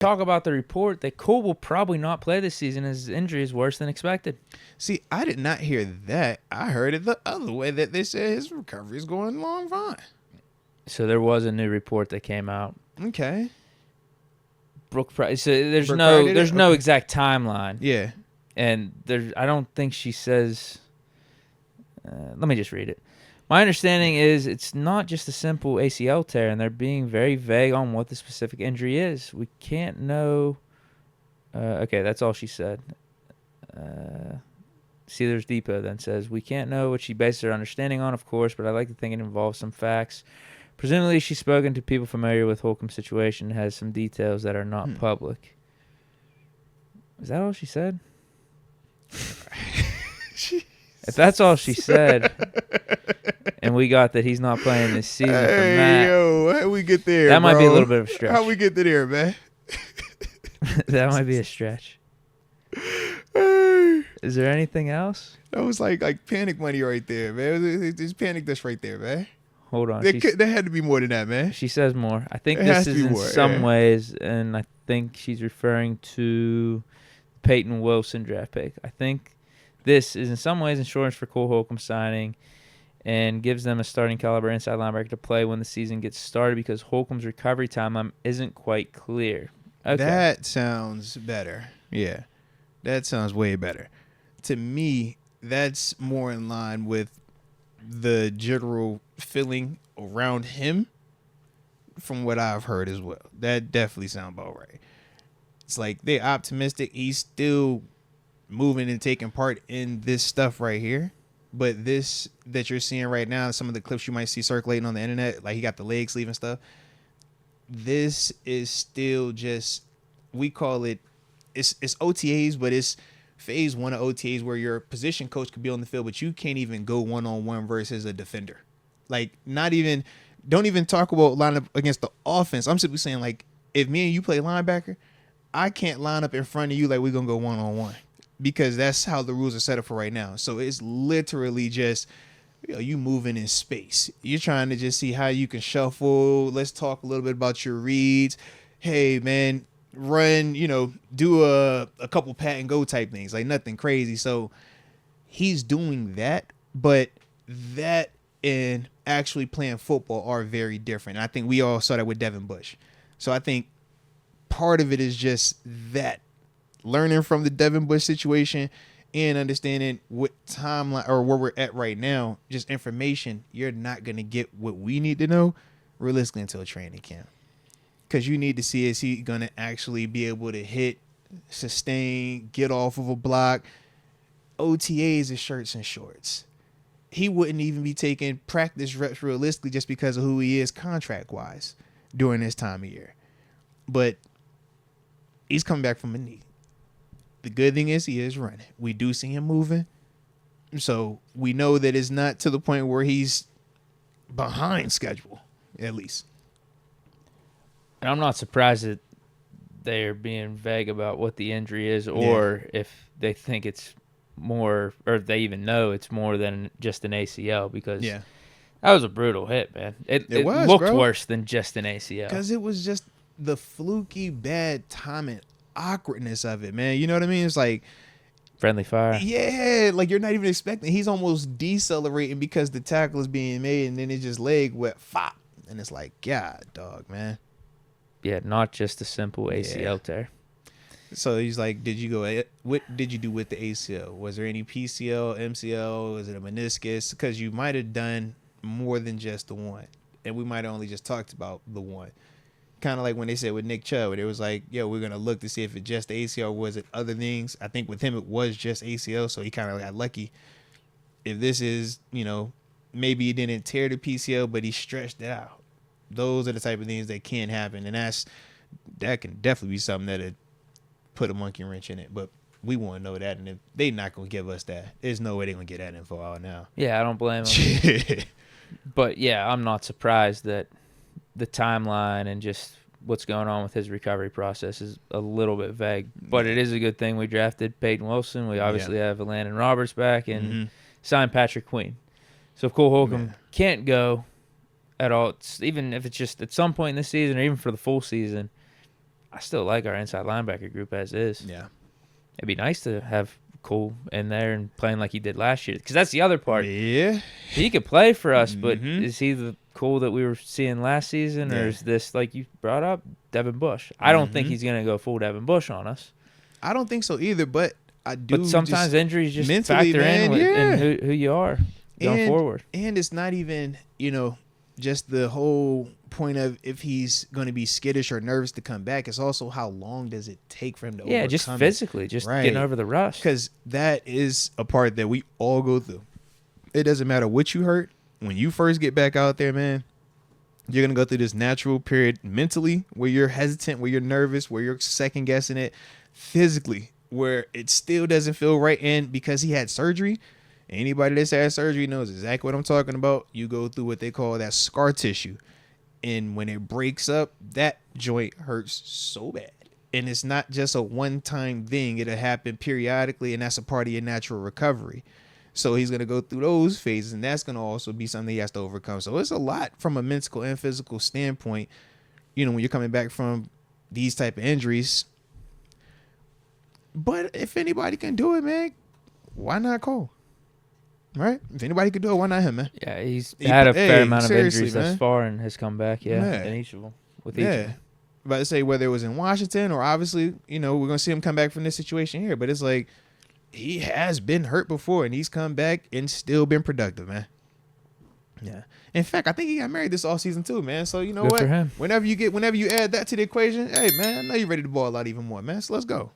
talk about the report that Cole will probably not play this season as his injury is worse than expected. See, I did not hear that. I heard it the other way, that they said his recovery is going along fine. So there was a new report that came out. Okay. Brooke Price. So there's Brooke no Pride there's did it? no Okay. exact timeline, Yeah. and I don't think she says. Let me just read it. My understanding is it's not just a simple ACL tear, and they're being very vague on what the specific injury is. We can't know. Okay, that's all she said. Steelers Depot then says, we can't know what she bases her understanding on, of course, but I like to think it involves some facts. Presumably, she's spoken to people familiar with Holcomb's situation and has some details that are not public. Is that all she said? If that's all she said, and we got that he's not playing this season from that, Yo, how we get there, that might be a bro? little bit of a stretch. How we get to there, man? That might be a stretch. Is there anything else? That was like panic money right there, man. It just panicked us right there, man. Hold on. There had to be more than that, man. She says more. I think It has this to is be in more, some yeah. ways, and I think she's referring to Peyton Wilson draft pick. I think this is in some ways insurance for Cole Holcomb signing and gives them a starting caliber inside linebacker to play when the season gets started because Holcomb's recovery timeline isn't quite clear. Okay. That sounds better. Yeah, that sounds way better. To me, that's more in line with the general feeling around him from what I've heard as well. That definitely sounds about right. It's like they're optimistic. He's still moving and taking part in this stuff right here. But this that you're seeing right now, some of the clips you might see circulating on the internet, like he got the leg sleeve and stuff, this is still just, we call it, it's OTAs, but it's phase one of OTAs where your position coach could be on the field, but you can't even go one-on-one versus a defender. Like, don't even talk about line up against the offense. I'm simply saying, like, if me and you play linebacker, I can't line up in front of you like we're going to go one-on-one because that's how the rules are set up for right now. So it's literally just, you moving in space. You're trying to just see how you can shuffle. Let's talk a little bit about your reads. Hey, man, run, do a couple pat and go type things, like nothing crazy. So he's doing that, but that and actually playing football are very different. And I think we all saw that with Devin Bush. So I think part of it is just that, learning from the Devin Bush situation and understanding what timeline or where we're at right now, just information. You're not going to get what we need to know realistically until training camp. Because you need to see, is he going to actually be able to hit, sustain, get off of a block? OTAs is shirts and shorts. He wouldn't even be taking practice reps realistically just because of who he is contract-wise during this time of year. But he's coming back from a knee. The good thing is he is running. We do see him moving. So we know that it's not to the point where he's behind schedule, at least. And I'm not surprised that they're being vague about what the injury is or if they think it's more, or if they even know it's more than just an ACL, because that was a brutal hit, man. It was, looked bro. Worse than just an ACL. Because it was just the fluky bad timing, awkwardness of it, man. You know what I mean? It's like friendly fire. Yeah, like you're not even expecting. He's almost decelerating because the tackle is being made, and then it just leg wet, fop. And it's like, God, dog, man. Yeah, not just a simple ACL tear. So he's like, what did you do with the ACL? Was there any PCL, MCL? Was it a meniscus? Because you might have done more than just the one. And we might have only just talked about the one. Kind of like when they said with Nick Chubb, it was like, we're going to look to see if it's just the ACL or was it other things. I think with him, it was just ACL. So he kind of got lucky. If this is, maybe he didn't tear the PCL, but he stretched it out. Those are the type of things that can happen. And that can definitely be something that'll put a monkey wrench in it. But we want to know that. And if they're not going to give us that, there's no way they're going to get that info out now. Yeah, I don't blame them. But, I'm not surprised that the timeline and just what's going on with his recovery process is a little bit vague. But it is a good thing we drafted Peyton Wilson. We obviously have Landon Roberts back and signed Patrick Queen. So if Cole Holcomb can't go at all, even if it's just at some point in this season or even for the full season, I still like our inside linebacker group as is. Yeah. It'd be nice to have Cole in there and playing like he did last year. Because that's the other part. Yeah. He could play for us, but Mhm. is he the Cole that we were seeing last season? Yeah. Or is this, like you brought up, Devin Bush? I don't think Mhm. he's going to go full Devin Bush on us. I don't think so either, but I do. But sometimes injuries just mentally, factor man, in who you are going forward. And it's not even, just the whole point of if he's going to be skittish or nervous to come back. It's also how long does it take for him to overcome just physically, just getting over the rush. Because that is a part that we all go through. It doesn't matter what you hurt. When you first get back out there, man, you're going to go through this natural period mentally where you're hesitant, where you're nervous, where you're second guessing it, physically where it still doesn't feel right. And because he had surgery, anybody that's had surgery knows exactly what I'm talking about. You go through what they call that scar tissue. And when it breaks up, that joint hurts so bad. And it's not just a one-time thing. It'll happen periodically, and that's a part of your natural recovery. So he's going to go through those phases, and that's going to also be something he has to overcome. So it's a lot from a mental and physical standpoint, when you're coming back from these type of injuries. But if anybody can do it, man, why not Cole? Right? If anybody could do it, why not him, man? Yeah, he's had a fair amount of injuries man. thus far and has come back, in each of them. With each of them. About to say whether it was in Washington or obviously, we're going to see him come back from this situation here. But it's like he has been hurt before and he's come back and still been productive, man. Yeah. In fact, I think he got married this offseason too, man. So you know Good what? For him. Whenever you add that to the equation, hey man, I know you're ready to ball out even more, man. So let's go.